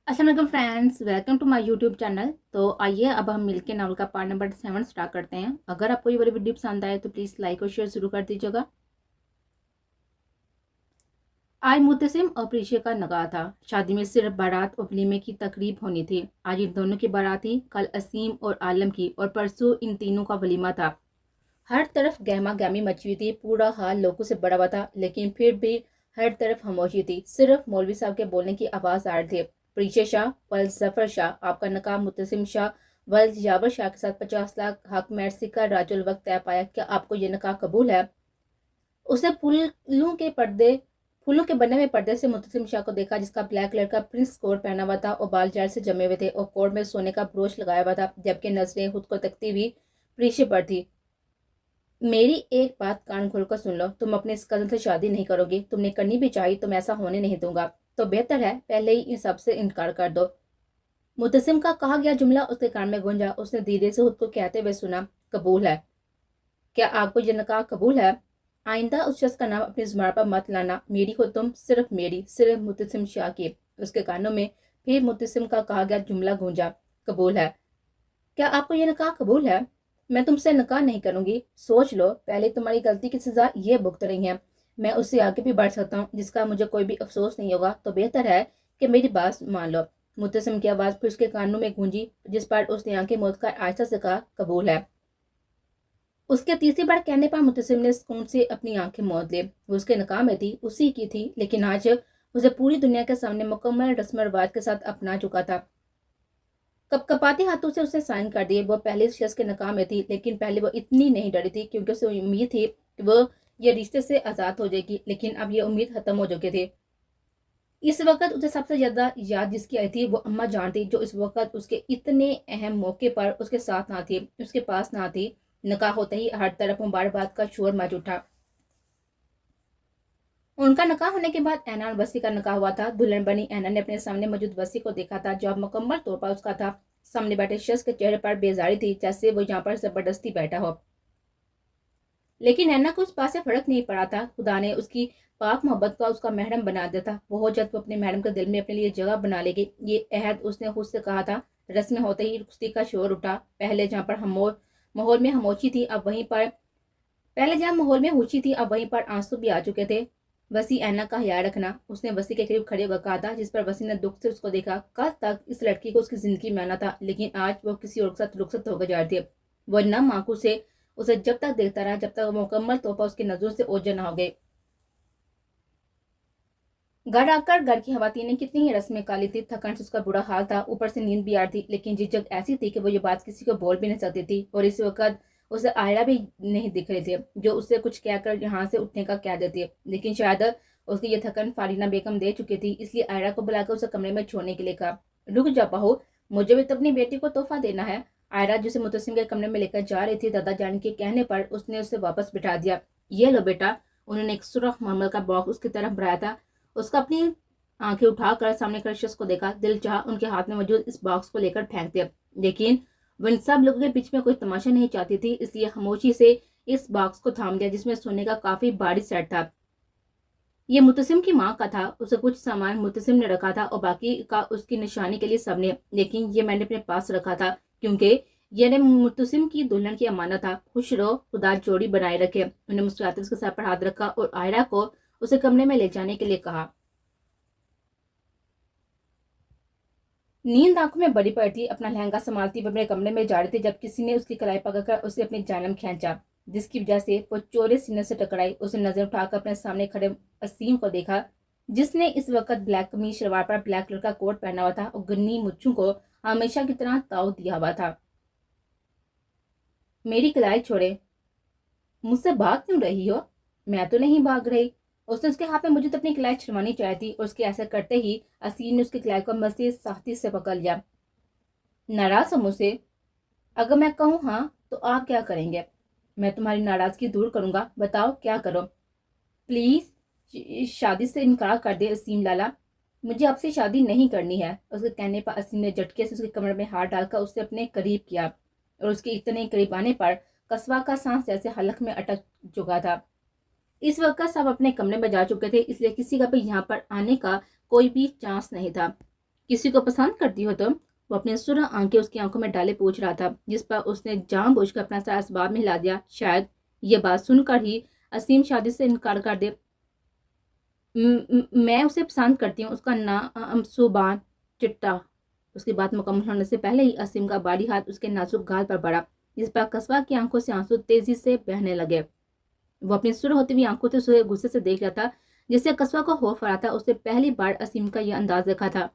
अस्सलाम वालेकुम friends, welcome to my YouTube channel. तो आइए अब हम मिलके नावल का पार्ट नंबर 7 स्टार्ट करते हैं। अगर आपको ये वाली वीडियो पसंद आए तो प्लीज़ लाइक और शेयर शुरू कर दीजिएगा। आज मुतसिम और प्रीशिया का नकाह था। शादी में सिर्फ बारात और वलीमे की तकरीब होनी थी। आज इन दोनों की बारात थी, कल असीम और आलम की, और परसों इन तीनों का वलीमा था। हर तरफ गहमा गहमी मची हुई थी, पूरा हाल लोगों से बड़ा हुआ था, लेकिन फिर भी हर तरफ खामोशी थी। सिर्फ मौलवी साहब के बोलने की आवाज़ आ रही थी। प्रीशे शाह वल्द जफर शाह, आपका नकाब मुतसिम शाह वल्द यावर शाह के साथ 50 लाख हक मेहर सिक्का राजुल वक्त तय पाया। क्या आपको ये नकाह कबूल है? उसने फूलों के बने हुए पर्दे से मुतसिम शाह को देखा, जिसका ब्लैक कलर का प्रिंस कोट पहना हुआ था और बाल जड़ से जमे हुए थे और कोट में सोने का ब्रोच लगाया हुआ था, जबकि नजरें खुद को तकती हुई प्रीशे पर थी। मेरी एक बात कान खोलकर सुन लो, तुम अपने इस कजन से शादी नहीं करोगी। तुमने करनी भी चाहिए तो मैं ऐसा होने नहीं दूंगा। तो बेहतर है पहले ही इन सब से इनकार कर दो। मुतसिम का कहा गया जुमला उसके कान में गूंजा। उसने धीरे से खुद को कहते हुए सुना, कबूल है। क्या आपको ये नकाह कबूल है? आइंदा उस शख्स का नाम अपनी जुबान पर मत लाना। मेरी हो तुम, सिर्फ मुतसिम शाह की। उसके कानों में फिर मुतसिम का कहा गया जुमला गूंजा, कबूल है। क्या आपको ये नकाह कबूल है? मैं तुमसे नकाह नहीं करूंगी। सोच लो, पहले तुम्हारी गलती की सजा ये भुगत रही है, मैं उससे आगे भी बढ़ सकता हूँ जिसका मुझे कोई भी अफसोस नहीं होगा। तो बेहतर है कि मेरी बात मान लो। मुतसिम की आवाज़ फिर उसके कानों में गूंजी, जिस पर उसने आंखें मूंद कर आहिस्ता से कहा, कबूल है। उसके तीसरी बार कहने पर मुतसिम ने सुकून से अपनी आंखें मूंद ली। वो उसके नकाह में थी, उसी की थी, लेकिन आज उसे पूरी दुनिया के सामने मुकम्मल रस्म रिवाज के साथ अपना चुका था। कपकपाते हाथों से उसने साइन कर दिए। वो पहले इस शख्स के नकाम में थी, लेकिन पहले वो इतनी नहीं डरी थी क्योंकि उसे उम्मीद थी कि वो ये रिश्ते से आज़ाद हो जाएगी, लेकिन अब ये उम्मीद खत्म हो चुकी थी। इस वक्त उसे सबसे ज्यादा याद जिसकी आई थी वो अम्मा जान थी, जो इस वक्त उसके इतने अहम मौके पर उसके साथ ना थी, उसके पास ना थी। नकाह होते ही हर तरफ मुबारकबाद का शोर मच उठा। उनका नकाह होने के बाद ऐना और वसी का नकाह हुआ था। दुल्हन बनी ऐना ने अपने सामने मौजूद वसी को देखा था, जो अब मुकम्मल तौर पर उसका था। सामने बैठे शख्स के चेहरे पर बेजारी थी, जैसे वो यहाँ पर जबरदस्ती बैठा हो। लेकिन ऐना को उस बात से फर्क नहीं पड़ा था। खुदा ने उसकी पाक मोहब्बत का उसका महरम बना दिया था। वो जब वो अपने महरम के दिल में अपने लिए जगह बना लेगी, ये अहद उसने खुद से कहा था। रस्म होते ही कुश्ती का शोर उठा। पहले जहाँ पर माहौल में खामोशी थी, अब वहीं पर पहले जहाँ माहौल में खुशी थी, अब वहीं पर आंसू भी आ चुके थे। वसी ऐना का ख्याल रखना, उसने वसी के करीब खड़े होकर कहा था, जिस पर वसी ने दुख से उसको देखा। कल तक इस लड़की को उसकी जिंदगी में आना था, लेकिन आज वो किसी और के साथ रुखसत होकर जा रही थी। वो नम आंखों से उसे जब तक देखता रहा, जब तक वो मुकम्मल तौर पर उसकी नजरों से ओझल ना हो गए। घर आकर घर की खवातीन कितनी ही रस्में काली थी, थकन से उसका बुरा हाल था, ऊपर से नींद भी आ रही थी, लेकिन झिझक ऐसी थी कि वो ये बात किसी को बोल भी नहीं सकती थी। और इस वक्त उसे आयरा भी नहीं दिख रहे थे, जो उससे कुछ कहकर यहाँ से उठने का कह देती। लेकिन शायद उसकी ये थकन फारीना बेगम दे चुकी थी, इसलिए आयरा को बुलाकर उसे कमरे में छोड़ने के लिए कहा। रुक जा बहू, मुझे भी तो अपनी बेटी को तोहफा देना है। आयरा जिसे मुतसिम के कमरे में लेकर जा रही थी, दादा जान के कहने पर उसने उसे वापस बिठा दिया। ये लो बेटा। उन्होंने एक सुर्ख मरमर का बॉक्स उसकी तरफ बढ़ाया था। उसका अपनी आंखें उठाकर सामने खड़े शख्स को देखा। दिल चाहा उनके हाथ में मौजूद इस बॉक्स को लेकर फेंक दिया, लेकिन वो इन सब लोगों के बीच में कोई तमाशा नहीं चाहती थी, इसलिए खामोशी से इस बॉक्स को थाम लिया, जिसमें सोने का काफी भारी सेट था। ये मुतसिम की माँ का था। उसे कुछ सामान मुतसिम ने रखा था और बाकी का उसकी निशानी के लिए सबने, लेकिन ये मैंने अपने पास रखा था क्योंकि ये मुतसिम की दुल्हन की अमानत था। खुश रहो, खुदा जोड़ी बनाए रखे। उन्हें मुस्कुराते उसके सर पर हाथ रखा और आयरा को उसे कमरे में ले जाने के लिए कहा। नींद आंखों में बड़ी पड़ी थी। अपना लहंगा संभालती वो अपने कमरे में जा रही थी, जब किसी ने उसकी कलाई पकड़कर उसे अपनी जानब खींचा, जिसकी वजह से वो चोरे सीने से टकराई। उसने नजर उठाकर अपने सामने खड़े असीम को देखा, जिसने इस वक्त ब्लैक कमीज शलवार पर ब्लैक कलर का कोट पहना हुआ था और गन्नी मुच्छों को हमेशा की तरह ताव दिया हुआ था। मेरी कलाई छोड़े, मुझसे भाग क्यों रही हो? मैं तो नहीं भाग रही। उसने उसके हाथ में मुझे तो अपनी कलाई छुड़वानी चाहिए थी, और उसके ऐसा करते ही असीम ने उसकी कलाई को मजीद सख्ती से पकड़ लिया। नाराज हो मुझसे? अगर मैं कहूँ हाँ तो आप क्या करेंगे? मैं तुम्हारी नाराजगी दूर करूंगा, बताओ क्या करो। प्लीज शादी से इनकार कर दे असीम लाला, मुझे आपसे शादी नहीं करनी है। उसके कहने पर असीम ने झटके से उसके कमर में हाथ डालकर उसे अपने करीब किया, और उसके इतने करीब आने पर कस्बा का सांस जैसे हलक में अटक चुका था। इस वक्त सब अपने कमरे में जा चुके थे, इसलिए किसी का भी यहाँ पर आने का कोई भी चांस नहीं था। کسی کو پسند کرتی ہو تم؟ وہ اپنی سرخ آنکھیں اس کی آنکھوں میں ڈالے پوچھ رہا تھا، جس پر اس نے جان بوجھ کر اپنا سارا اسباب میں ہلا دیا، شاید یہ بات سن کر ہی اسیم شادی سے انکار کر دے۔ میں اسے پسند کرتی ہوں، اس کا نام صوبان چٹا۔ اس کی بات مکمل ہونے سے پہلے ہی اسیم کا باری ہاتھ اس کے نازک گال پر پڑا، جس پر قصبہ کی آنکھوں سے آنسو تیزی سے بہنے لگے۔ وہ اپنی سرخ ہوتی ہوئی آنکھوں سے اسے غصے سے دیکھ رہا تھا، جس سے قصبہ کو خوف آ رہا تھا۔ اس نے پہلی بار اسیم کا یہ انداز دیکھا تھا۔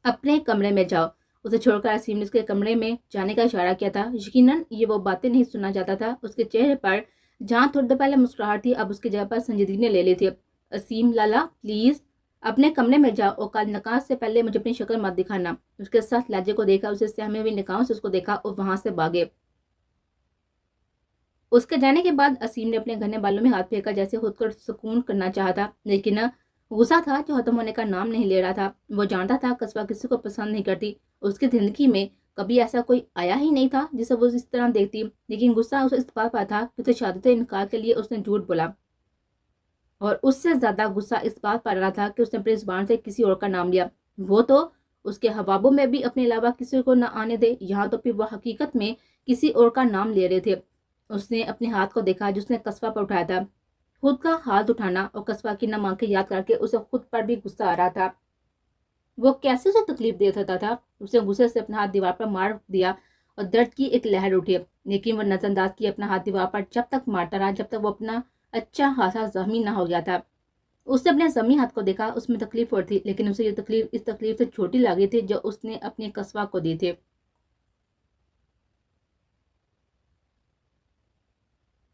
اپنے کمرے میں جاؤ، اسے چھوڑ کر اسیم نے اس کے کمرے میں جانے کا اشارہ کیا تھا۔ یقیناً یہ وہ باتیں نہیں سننا چاہتا تھا۔ اس کے چہرے پر جہاں تھوڑی دیر پہلے مسکراہٹ تھی، اب اس کی جگہ پر سنجیدگی نے لے لی تھی۔ اسیم لالا پلیز اپنے کمرے میں جاؤ، اور کل نکاح سے پہلے مجھے اپنی شکل مت دکھانا۔ اس کے سخت لہجے کو دیکھا، اسے سہمی ہوئی نگاہوں سے اس کو دیکھا اور وہاں سے بھاگے۔ اس کے جانے کے بعد اسیم نے اپنے گھنے بالوں میں ہاتھ پھینکا، جیسے خود کو سکون کرنا چاہا تھا، لیکن غصہ تھا جو ختم ہونے کا نام نہیں لے رہا تھا۔ وہ جانتا تھا قصبہ کسی کو پسند نہیں کرتی، اس کی زندگی میں کبھی ایسا کوئی آیا ہی نہیں تھا جسے وہ اس طرح دیکھتی، لیکن غصہ اسے اس بات پر تھا کہ اسے شادی سے انکار کے لیے اس نے جھوٹ بولا، اور اس سے زیادہ غصہ اس بات پر رہا تھا کہ اس نے اپنی زبان سے کسی اور کا نام لیا۔ وہ تو اس کے حوابوں میں بھی اپنے علاوہ کسی کو نہ آنے دے، یہاں تو پھر وہ حقیقت میں کسی اور کا نام لے رہے تھے۔ اس نے اپنے ہاتھ کو دیکھا جس نے قصبہ پر اٹھایا تھا، خود کا ہاتھ اٹھانا اور قصبہ کی نم آنکھیں یاد کر کے اسے خود پر بھی غصہ آ رہا تھا۔ وہ کیسے اسے تکلیف دے سکتا تھا؟ اسے غصے سے اپنا ہاتھ دیوار پر مار دیا اور درد کی ایک لہر اٹھی، لیکن وہ نظر انداز کیے اپنا ہاتھ دیوار پر جب تک مارتا رہا جب تک وہ اپنا اچھا خاصا زخمی نہ ہو گیا تھا۔ اس نے اپنے زخمی ہاتھ کو دیکھا، اس میں تکلیف اور تھی، لیکن اسے یہ تکلیف اس تکلیف سے چھوٹی لگی تھی جو اس نے اپنے قصبہ کو دی تھی۔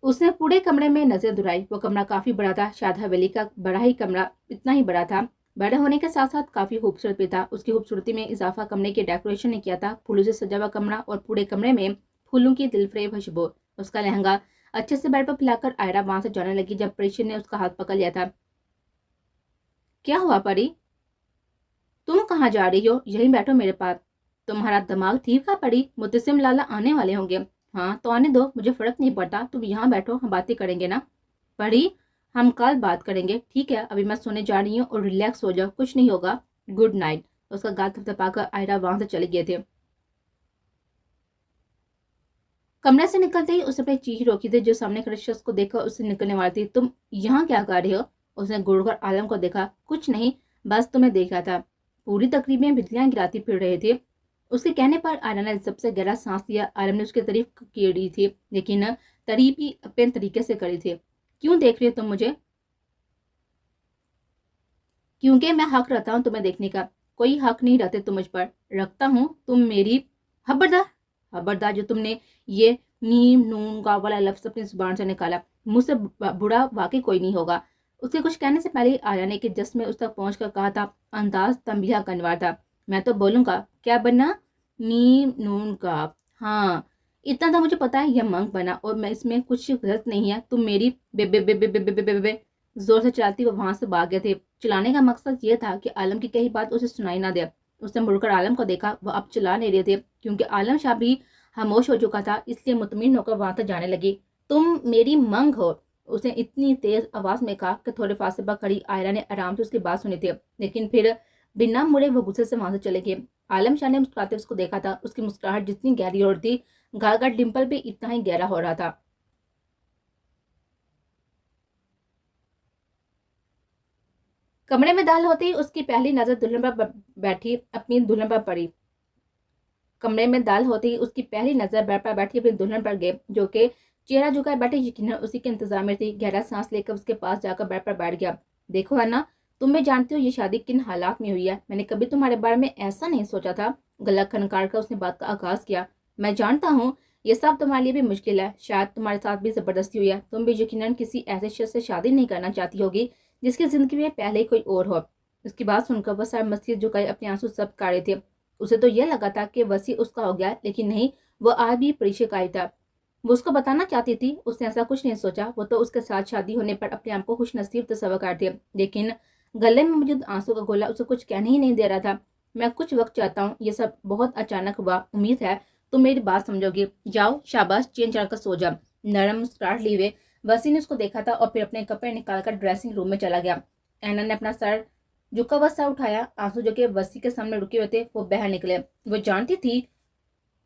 اس نے پورے کمرے میں نظر دہرائی۔ وہ کمرہ کافی بڑا تھا، شاید حویلی کا بڑا ہی کمرہ اتنا ہی بڑا تھا۔ بڑے ہونے کے ساتھ ساتھ کافی خوبصورت بھی تھا۔ اس کی خوبصورتی میں اضافہ کمرے کی ڈیکوریشن نے کیا تھا، پھولوں سے سجا ہوا کمرہ اور پورے کمرے میں پھولوں کی دل فریب خوشبو۔ اس کا لہنگا اچھے سے بیڈ پر پھیلا کر آئرہ وہاں سے جانے لگی جب پریشی نے اس کا ہاتھ پکڑ لیا تھا۔ کیا ہوا پری؟ تم کہاں جا رہی ہو؟ یہیں بیٹھو میرے پاس۔ تمہارا دماغ ٹھیک ہے پری؟ متسم لالا آنے والے ہوں گے۔ ہاں تو آنے دو، مجھے فرق نہیں پڑتا، تم یہاں بیٹھو، ہم باتیں کریں گے نا۔ پری ہم کل بات کریں گے، ٹھیک ہے؟ ابھی میں سونے جا رہی ہوں اور ریلیکس ہو جاؤ، کچھ نہیں ہوگا، گڈ نائٹ۔ اس کا گال تھپتھپا کر آئرہ وہاں سے چلے گئے تھے۔ کمرے سے نکلتے ہی اس نے اپنی چیخ روکی تھی جو سامنے کھڑے شخص کو دیکھ کر اس سے نکلنے والی تھی۔ تم یہاں کیا کر رہے ہو؟ اس نے گڑ کر عالم کو دیکھا۔ کچھ نہیں، بس تمہیں دیکھ رہا تھا۔ پوری تقریب میں بجلیاں گراتی پھر رہے تھے۔ اس کے کہنے پر آئرہ نے سب سے گہرا سانس لیا۔ عالم نے اس کی تعریف کی رہی تھی، لیکن تعریف ہی اپنے طریقے سے کری تھی۔ کیوں دیکھ رہے ہو تم مجھے؟ کیونکہ میں حق رہتا ہوں تمہیں دیکھنے کا، کوئی حق نہیں رہتے تم مجھ پر۔ رکھتا ہوں تم میری خبردار جو تم نے یہ میم نون گا والا لفظ اپنی زبان سے نکالا، مجھ سے برا واقعی کوئی نہیں ہوگا۔ اس کے کچھ کہنے سے پہلے ہی آئرہ نے کہ جس میں اس تک پہنچ کر کہا تھا، انداز تنبیہ کنوار تھا، میں تو بولوں گا کیا بننا؟ میم نون گا۔ ہاں اتنا تو مجھے پتا ہے، یہ منگ بنا، اور میں اس میں کچھ غلط نہیں ہے۔ تم میری بے بے بے بے بے بے بے بے زور سے چلاتی وہ وہاں سے بھاگ گئے تھے۔ چلانے کا مقصد یہ تھا کہ عالم کی کئی بات اسے سنائی نہ دے۔ اس نے مڑ کر عالم کو دیکھا، وہ اب چلا نہیں رہے تھے کیونکہ عالم شاہ بھی خاموش ہو چکا تھا، اس لیے مطمئن ہو کر وہاں سے جانے لگی۔ تم میری منگ ہو، اس نے اتنی تیز آواز میں کہا کہ تھوڑے فاصلے پر کھڑی آئرہ نے آرام سے اس کی بات سنی تھی، لیکن پھر بنا مڑے وہ غصے سے وہاں سے چلے گئے۔ عالم شاہ نے مسکراتے اس کو دیکھا تھا، اس کی مسکراہٹ جتنی گہری اور تھی، گال کا ڈمپل بھی اتنا ہی گہرا ہو رہا تھا۔ کمرے میں داخل ہوتے ہی اس کی پہلی نظر دلہن پر بیٹھی اپنی دلہن پر پڑی۔ کمرے میں داخل ہوتے ہی اس کی پہلی نظر بیڈ پر بیٹھی اپنی دلہن پر گئی، جو کہ چہرہ جھکائے بیٹھے یقیناً اسی کے انتظار میں تھی۔ گہرا سانس لے کر اس کے پاس جا کر بیڈ پر بیٹھ گیا۔ دیکھو ہے نا، تم بھی جانتی ہو یہ شادی کن حالات میں ہوئی ہے، میں نے کبھی تمہارے بارے میں ایسا نہیں سوچا تھا۔ گلا کھنکار کر اس نے بات کا آغاز کیا۔ میں جانتا ہوں یہ سب تمہارے لیے بھی مشکل ہے، شاید تمہارے ساتھ بھی زبردستی ہوئی ہے، تم بھی یقیناً کسی ایسے شخص سے شادی نہیں کرنا چاہتی ہوگی جس کی زندگی میں پہلے ہی کوئی اور ہو۔ اس کی بات سن کر وہ سر مسجد جھکائے اپنے آنسو سب کر رہے تھے۔ اسے تو یہ لگا تھا کہ وسیع اس کا ہو گیا، لیکن نہیں، وہ آج بھی پریشے کا ہی تھا۔ وہ اس کو بتانا چاہتی تھی، اس نے ایسا کچھ نہیں سوچا، وہ تو اس کے ساتھ شادی ہونے پر اپنے آپ کو خوش نصیب تصور کرتی، لیکن گلے میں موجود آنسو کا گولا اسے کچھ کہنے ہی نہیں دے رہا تھا۔ میں کچھ وقت چاہتا ہوں، یہ سب بہت اچانک ہوا، امید ہے تم میری بات سمجھو گی۔ جاؤ شاباش، چین چڑھ کر سو جا۔ نرم مسکراہٹ لیے ہوئے وسیع نے اس کو دیکھا تھا اور پھر اپنے کپڑے نکال کر ڈریسنگ روم میں چلا گیا۔ اینا نے اپنا سر झुका हुआ सा उठाया। आंसू जो कि वसी के सामने रुके हुए थे वो बह निकले। वो जानती थी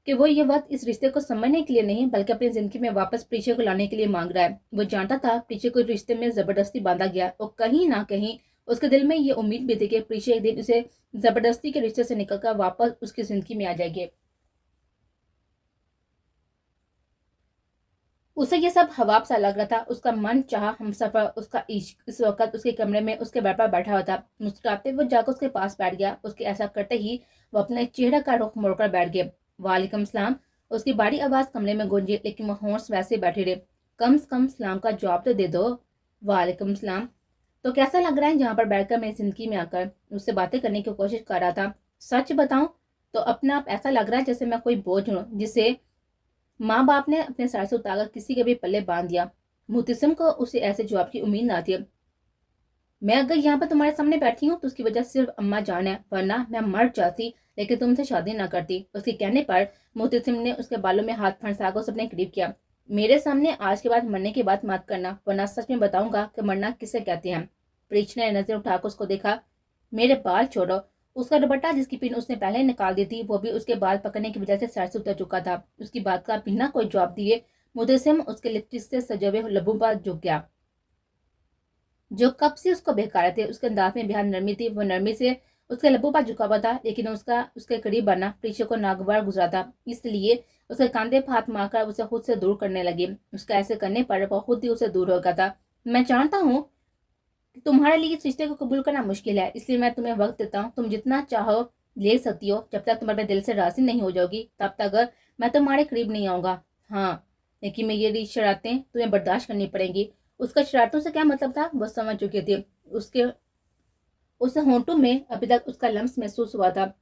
कि वो ये वक्त इस रिश्ते को समझने के लिए नहीं बल्कि अपनी जिंदगी में वापस प्रीशा को लाने के लिए मांग रहा है। वो जानता था प्रीशा को रिश्ते में जबरदस्ती बांधा गया और कहीं ना कहीं उसके दिल में ये उम्मीद भी थी कि प्रीशा एक दिन उसे जबरदस्ती के रिश्ते से निकलकर वापस उसकी जिंदगी में आ जाएगी। उसे ये सब हवाब सा लग रहा था। उसका मन चाहा हमसफर, उसका इश्क इस वक्त उसके कमरे में उसके बेड पर बैठा हुआ था। मुस्कुराते वो जाकर उसके पास बैठ गया। उसके ऐसा करते ही वो अपने चेहरे का रुख मोड़कर बैठ गया। वालेकुम सलाम। उसकी बड़ी आवाज कमरे में गूंजी, लेकिन वो होश वैसे बैठे रहे। कम से कम सलाम का जवाब तो दे दो। वालेकुम सलाम। तो कैसा लग रहा है जहाँ पर बैठकर मेरी जिंदगी में आकर उससे बातें करने की कोशिश कर रहा था? सच बताऊं तो अपना आप ऐसा लग रहा है जैसे मैं कोई बोझ हूँ जिसे माँ बाप ने अपने सर से उतारकर किसी के भी पल्ले बांध दिया। मुतसिम को उसे ऐसे जवाब की उम्मीद ना थी। मैं अगर यहाँ पर तुम्हारे सामने बैठी हूँ तो उसकी वजह सिर्फ अम्मा जान है, वरना मैं मर जाती लेकिन तुमसे शादी ना करती। उसके कहने पर मुतसिम ने उसके बालों में हाथ फंसाकर उसे अपने करीब किया। मेरे सामने आज के बाद मरने की बात मत करना, वरना सच में बताऊंगा कि मरना किसे कहते हैं। प्रीच ने नजर उठाकर उसको देखा। मेरे बाल छोड़ो। उसका दुपट्टा जिसकी पिन उसने पहले निकाल दी थी वो भी उसके बाल पकड़ने की वजह से सर से उतर चुका था। उसकी बात का बिना कोई जवाब दिए मुदस्सिम उसके लिपस्टिक से सजे हुए लबों पर झुक गया जो कब से उसको बहका थे। उसके अंदाज में बेहद नरमी थी। वो नरमी से उसके लबों पर झुका हुआ था, लेकिन उसका उसके करीब आना प्रीशा को नागवार गुजरा था, इसलिए उसके कांधे पर हाथ मारकर उसे खुद से दूर करने लगी। उसका ऐसे करने पर वो खुद ही उसे दूर हो गया था। मैं जानता हूँ तुम्हारे लिए इस रिश्ते को कबूल करना मुश्किल है, इसलिए मैं तुम्हें वक्त देता हूँ। तुम जितना चाहो ले सकती हो। जब तक तुम अपने दिल से राजी नहीं हो जाओगी तब तक मैं तुम्हारे करीब नहीं आऊंगा। हाँ, लेकिन मैं ये शरारतें तुम्हें बर्दाश्त करनी पड़ेंगी। उसका शरारतों से क्या मतलब था वो समझ चुकी थी। उसके उसे होंठों में अभी तक उसका लम्स महसूस हुआ था।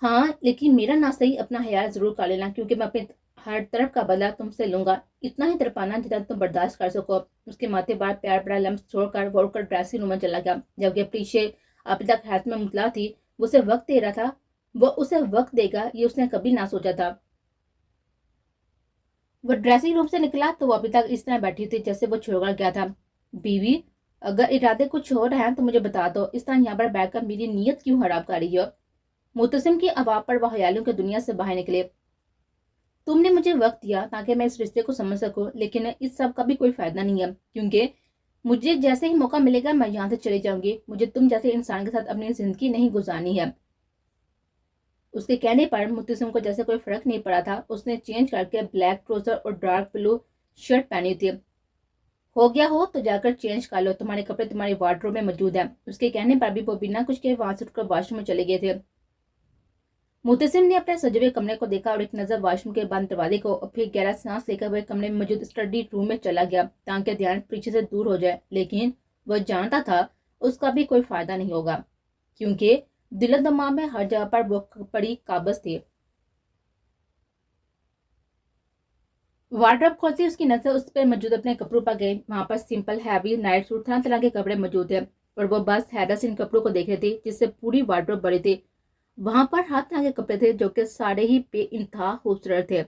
हाँ, लेकिन मेरा ना सही अपना ख्याल जरूर कर लेना, क्योंकि मैं अपने हर तरफ का बदला तुमसे लूंगा। इतना ही तड़पाना जितना तुम बर्दाश्त कर सको। उसके माथे पर प्यार बड़ा लम्स छोड़कर वो उड़कर ड्रेसिंग रूम में चला गया। जबकि प्रीशे अभी तक हैरत में मुतला थी। वो उसे वक्त दे रहा था, वो उसे वक्त देगा ये उसने कभी ना सोचा था। वो ड्रेसिंग रूम से निकला तो वो अभी तक इस तरह बैठी थी जैसे वो छोड़कर गया था। बीवी, अगर इरादे कुछ हो रहे हैं तो मुझे बता दो। इस तरह यहाँ पर बैठकर मेरी नीयत क्यों खराब कर रही हो? मुतसिम की आवाज पर वह ख्यालों की दुनिया से बाहर निकले। तुमने मुझे वक्त दिया ताकि मैं इस रिश्ते को समझ सकूं, लेकिन इस सब का भी कोई फायदा नहीं है, क्योंकि मुझे जैसे ही मौका मिलेगा मैं यहाँ से चली जाऊंगी। मुझे तुम जैसे इंसान के साथ अपनी जिंदगी नहीं गुजारनी है। उसके कहने पर मुतसिम को जैसे कोई फर्क नहीं पड़ा था। उसने चेंज करके ब्लैक ट्राउजर और डार्क ब्लू शर्ट पहनी थी। हो गया हो तो जाकर चेंज कर लो, तुम्हारे कपड़े तुम्हारे वार्डरोब में मौजूद है। उसके कहने पर भी वो बिना कुछ के वहां से उठकर वॉशरूम में चले गए थे। मुतसिम ने अपने सजे हुए कमरे को देखा और एक नजर वॉशरूम के बंद दरवाजे को और फिर गहरा सांस लेकर वह कमरे में मौजूद स्टडी रूम में चला गया ताकि ध्यान पीछे से दूर हो जाए। लेकिन वह जानता था उसका भी कोई फायदा नहीं होगा, क्योंकि दिलो दिमाग में हर जगह पर वो पड़ी काबज थी। वार्डरोब खोलती उसकी नजर उस पर मौजूद अपने कपड़ों पर गई। वहां पर सिंपल हैवी नाइट सूट तरह तरह के कपड़े मौजूद थे और वो बस हैरत से इन कपड़ों को देख रही थी जिससे पूरी वार्डरोब भरी थी। वहां पर हर तरह के कपड़े थे जो कि सारे ही बेइंतहा खूबसूरत थे।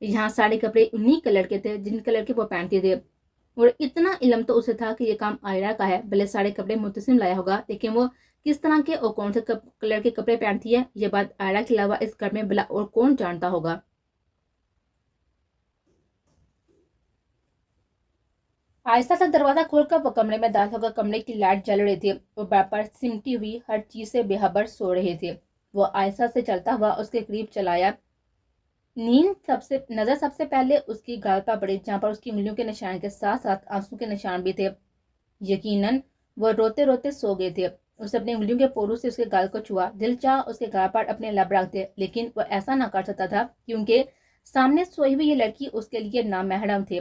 यहाँ सारे कपड़े उन्हीं कलर के थे जिन कलर के वो पहनते थे। और इतना इल्म तो उसे था कि ये काम आयरा का है। भले सारे कपड़े मुतसिम लाया होगा, लेकिन वो किस तरह के और कौन से कलर के कपड़े पहनती है ये बात आयरा के अलावा इस घर में भला और कौन जानता होगा। आहिस्ता सा दरवाजा खोलकर वो कमरे में दाखिल होकर कमरे की लाइट जल रही थी। वो बेड पर सिमटी हुई हर चीज से बेखबर सो रहे थे। वो आहिस्ता से चलता हुआ उसके करीब चलाया। नजर सबसे पहले उसकी गाल पर पड़ी, जहां पर उसकी उंगलियों के निशान के साथ साथ आंसू के निशान भी थे। यकीनन वो रोते रोते सो गए थे। उसने अपनी उंगलियों के पोरों से उसके गाल को छुआ। दिल चाह उसके गाल पर अपने लब रख दे, लेकिन वो ऐसा ना कर सकता था क्योंकि सामने सोई हुई ये लड़की उसके लिए नामहरम थे।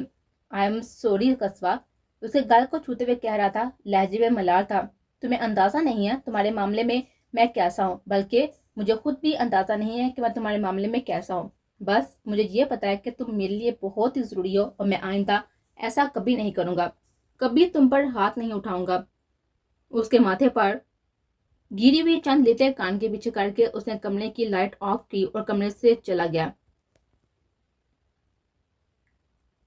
आई एम सॉरी कस्बा, उसके गाल को छूते हुए कह रहा था। लहजे में मलाल था। तुम्हें अंदाजा नहीं है तुम्हारे मामले में मैं कैसा हूँ, बल्कि मुझे खुद भी अंदाजा नहीं है कि मैं तुम्हारे मामले में कैसा हूँ। बस मुझे ये पता है कि तुम मेरे लिए बहुत ही जरूरी हो और मैं आइंदा ऐसा कभी नहीं करूंगा, कभी तुम पर हाथ नहीं उठाऊंगा। उसके माथे पर गिरी हुई चंद लेते कान के पीछे करके उसने कमरे की लाइट ऑफ की और कमरे से चला गया।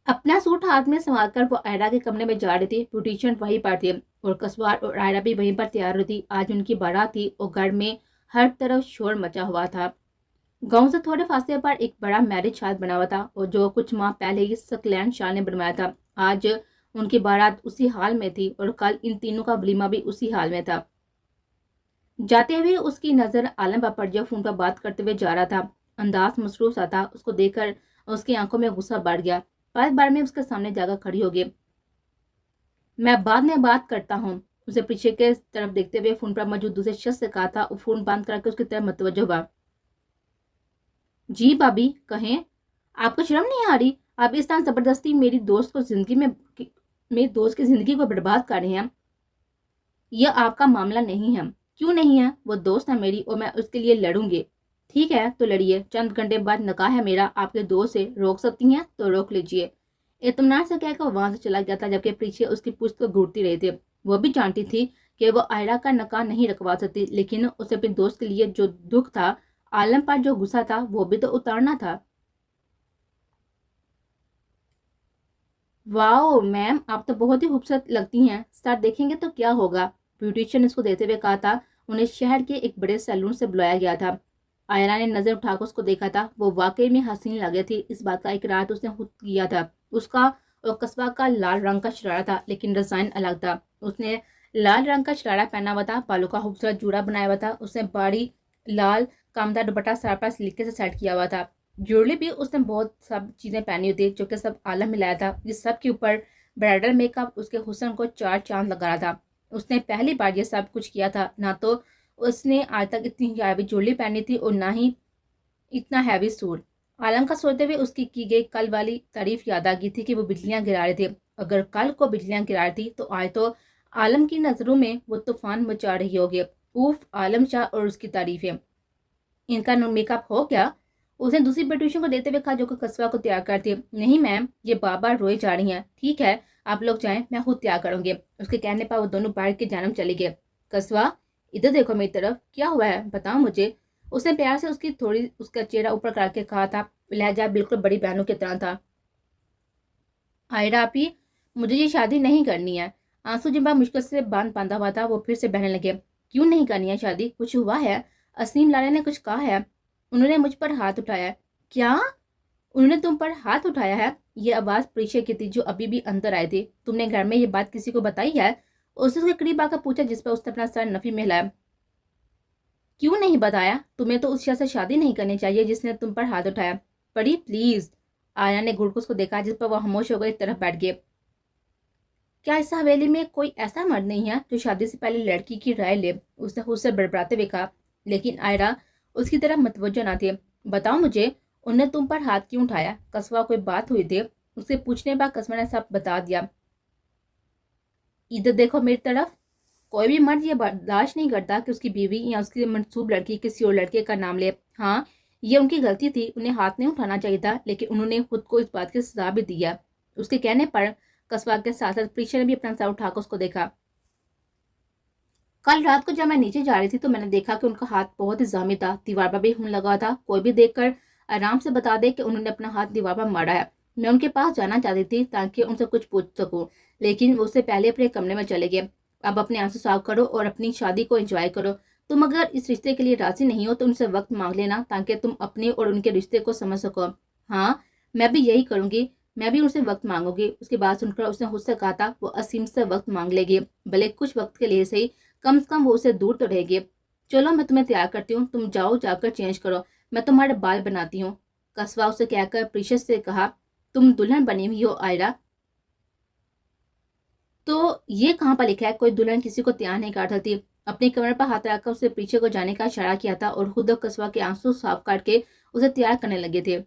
अपना सूट हाथ में संभाल कर वो आयरा के कमरे में जा रही थी। ब्यूटिशियन वहीं पर थी और कस्बार और आयरा भी वहीं पर तैयार हुई थी। आज उनकी बारात थी और घर में हर तरफ शोर मचा हुआ था। गांव से थोड़े फासले पर एक बड़ा मैरिज हॉल बना हुआ था और जो कुछ माह पहले ही सकलैंड शाह ने बनवाया था। आज उनकी बारात उसी हाल में थी और कल इन तीनों का वलीमा भी उसी हाल में था। जाते हुए उसकी नजर आलम पर पड़, जो फोन पर बात करते हुए जा रहा था। अंदाज मसरूफ सा था। उसको देखकर उसकी आंखों में गुस्सा बढ़ गया। पल भर में उसके सामने जाकर खड़ी हो गई। मैं बाद में बात करता हूँ, उसे पीछे के तरफ देखते हुए फोन पर मौजूद दूसरे शख्स से कहा था और फोन बंद करके उसकी तरफ मुतवज्जो हुआ। जी भाभी कहें, आपको शर्म नहीं आ रही? आप इस तरह जबरदस्ती मेरी दोस्त को मेरी दोस्त की जिंदगी को बर्बाद कर रहे हैं। यह आपका मामला नहीं है। क्यों नहीं है? वो दोस्त है मेरी और मैं उसके लिए लड़ूंगी। ठीक है तो लड़िए, चंद घंटे बाद निकाह है मेरा, आपके दोस्त से रोक सकती हैं तो रोक लीजिए। इत्मीनान से कहकर वहां से चला गया था, जबकि पीछे उसकी पुश्त को घूरती रही थी। वो भी जानती थी कि वो आयरा का निकाह नहीं रखवा सकती, लेकिन उसे अपने दोस्त के लिए जो दुख था, आलम पर जो गुस्सा था, वो भी तो उतारना था। वाओ मैम, आप तो बहुत ही खूबसूरत लगती हैं। सर देखेंगे तो क्या होगा? ब्यूटिशियन ने उसको देते हुए कहा था। उन्हें शहर के एक बड़े सैलून से बुलाया गया था। आयरा ने नजर उठाकर उसको देखा था। वो वाकई में हसीन लगे थी। इस बात का इकरार तो उसने खुद किया था। उसका और कस्बा का लाल रंग का शरारा था, लेकिन डिजाइन अलग था। उसने लाल रंग का शरारा पहना हुआ था, बालों का खूबसूरत जूड़ा बनाया हुआ था। उसने बड़ी लाल कामदार दुपट्टा सर पर सलीके से सेट किया हुआ था। ज्वेलरी भी उसने बहुत सब चीजें पहनी हुई थी, जो कि सब आलम मिलाया था। इस सब के ऊपर ब्राइडल मेकअप उसके हुस्न को चार चांद लगा रहा था। उसने पहली बार ये सब कुछ किया था। ना तो उसने आज तक इतनी हैवी ज्वेलरी पहनी थी और ना ही इतना हैवी सूट। आलम का सोचते हुए उसकी की गई कल वाली तारीफ याद आ गई थी कि वो बिजलियां गिरा रहे थे। अगर कल को बिजलियां गिरा रही थी तो आज तो आलम की नजरों में वो तूफान मचा रही होगी। उफ, आलम शाह और उसकी तारीफें। इनका मेकअप हो गया? उसने दूसरी ब्यूटिशियन को देते हुए कहा, जो कि कस्बा को तैयार करती है। नहीं मैम, ये बार बार रोए जा रही हैं। ठीक है आप लोग जाएं, मैं खुद तैयार करूंगी। उसके कहने पर वो दोनों बैठ के जानब चले गए। कस्बा इधर देखो मेरी तरफ, क्या हुआ है बताओ मुझे। उसने प्यार से उसकी थोड़ी उसका चेहरा ऊपर करके कहा था। लहजा बिल्कुल बड़ी बहनों की तरह था। आयरा आपी, मुझे ये शादी नहीं करनी है। आंसू जिन पर मुश्किल से बांधा हुआ था, वो फिर से बहने लगे। क्यों नहीं करनी है शादी? कुछ हुआ है? असीम लाला ने कुछ कहा है? उन्होंने मुझ पर हाथ उठाया। क्या? उन्होंने तुम पर हाथ उठाया है? ये आवाज प्रीशा की थी, जो अभी भी अंदर आए थे। तुमने घर में ये बात किसी को बताई है? उसने उसके करीब आकर पूछा, जिस पर उसने अपना सर नफी में हिलाया। क्यों नहीं बताया? तुम्हें तो उस शख्स से शादी नहीं करनी चाहिए जिसने तुम पर हाथ उठाया। परी प्लीज। आया ने घुड़कुस को देखा, जिस पर वह खामोश हो गई, तरफ बैठ गए। क्या इस हवेली में कोई ऐसा मर्द नहीं है जो शादी से पहले लड़की की राय ले? उसने खुद से बड़बड़ाते हुए कहा। लेकिन आयरा उसकी तरफ मतवज्जो ना थे। बताओ मुझे, उन्हें तुम पर हाथ क्यों उठाया? कस्बा कोई बात हुई थी? उसके पूछने पर कस्बा ने सब बता दिया। इधर देखो मेरी तरफ। कोई भी मर्द ये बर्दाश्त नहीं करता कि उसकी बीवी या उसकी मनसूब लड़की किसी और लड़के का नाम ले। हाँ, ये उनकी गलती थी। उन्हें हाथ नहीं उठाना चाहिए था, लेकिन उन्होंने खुद को इस बात की सजा भी दिया। उसके कहने पर कस्बा के साथ साथ प्रीशा ने भी अपना सर उठाकर उसको देखा। कल रात को जब मैं नीचे जा रही थी तो मैंने देखा कि उनका हाथ बहुत ही जामी था। दीवार पर भी खून लगा था। कोई भी देखकर आराम से बता दे कि उन्होंने अपना हाथ दीवार पर मारा है। मैं उनके पास जाना चाहती थी ताकि उनसे कुछ पूछ सकूं, लेकिन उससे पहले अपने कमरे में चले गए। अब अपने आंसू साफ करो और अपनी शादी को एंजॉय करो। तुम अगर इस रिश्ते के लिए राजी नहीं हो तो उनसे वक्त मांग लेना, ताकि तुम अपने और उनके रिश्ते को समझ सको। हाँ, मैं भी यही करूंगी। मैं भी उनसे वक्त मांगूंगी। उसकी बात सुनकर उसने खुद से कहा था, वो असीम से वक्त मांग लेगी, भले कुछ वक्त के लिए सही। कम से कम वो उसे दूर तो रहेगी। चलो मैं तुम्हें तैयार करती हूँ, तुम जाओ जाकर चेंज करो, मैं तुम्हारे बाल बनाती हूँ। कस्बा उसे कहकर प्रीशियस से कहा, तुम दुल्हन बनी हुई हो आयरा। तो ये कहाँ पर लिखा है कोई दुल्हन किसी को तैयार नहीं कर सकती? अपने कमर पर हाथ रखकर उसे पीछे को जाने का इशारा किया था और खुद कस्बा के आंसू साफ करके उसे तैयार करने लगे थे।